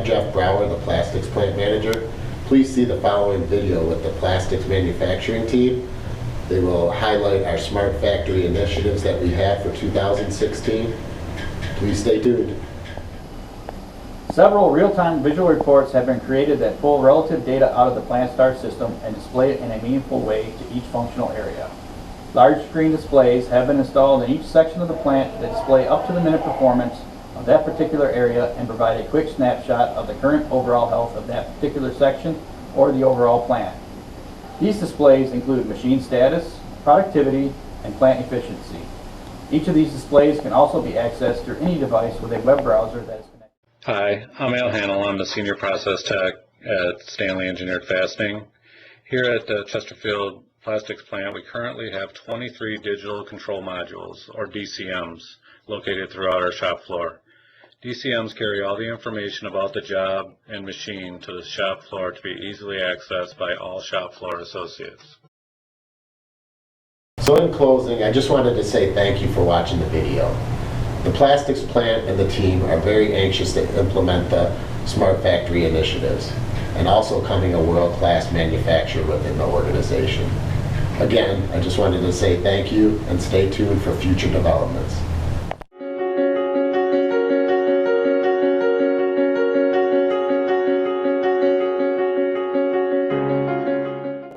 I'm Jeff Brower, the Plastics Plant Manager. Please see the following video with the plastics manufacturing team. They will highlight our smart factory initiatives that we have for 2016. Please stay tuned. Several real-time visual reports have been created that pull relative data out of the PlantStar system and display it in a meaningful way to each functional area. Large screen displays have been installed in each section of the plant that display up to the minute performance of that particular area and provide a quick snapshot of the current overall health of that particular section or the overall plant. These displays include machine status, productivity, and plant efficiency. Each of these displays can also be accessed through any device with a web browser that is connected. Hi, I'm Al Hannell. I'm the Senior Process Tech at Stanley Engineered Fastening. Here at the Chesterfield Plastics Plant, we currently have 23 digital control modules, or DCMs, located throughout our shop floor. DCMs carry all the information about the job and machine to the shop floor to be easily accessed by all shop floor associates. So in closing, I just wanted to say thank you for watching the video. The plastics plant and the team are very anxious to implement the Smart Factory initiatives and also becoming a world-class manufacturer within the organization. Again, I just wanted to say thank you and stay tuned for future developments.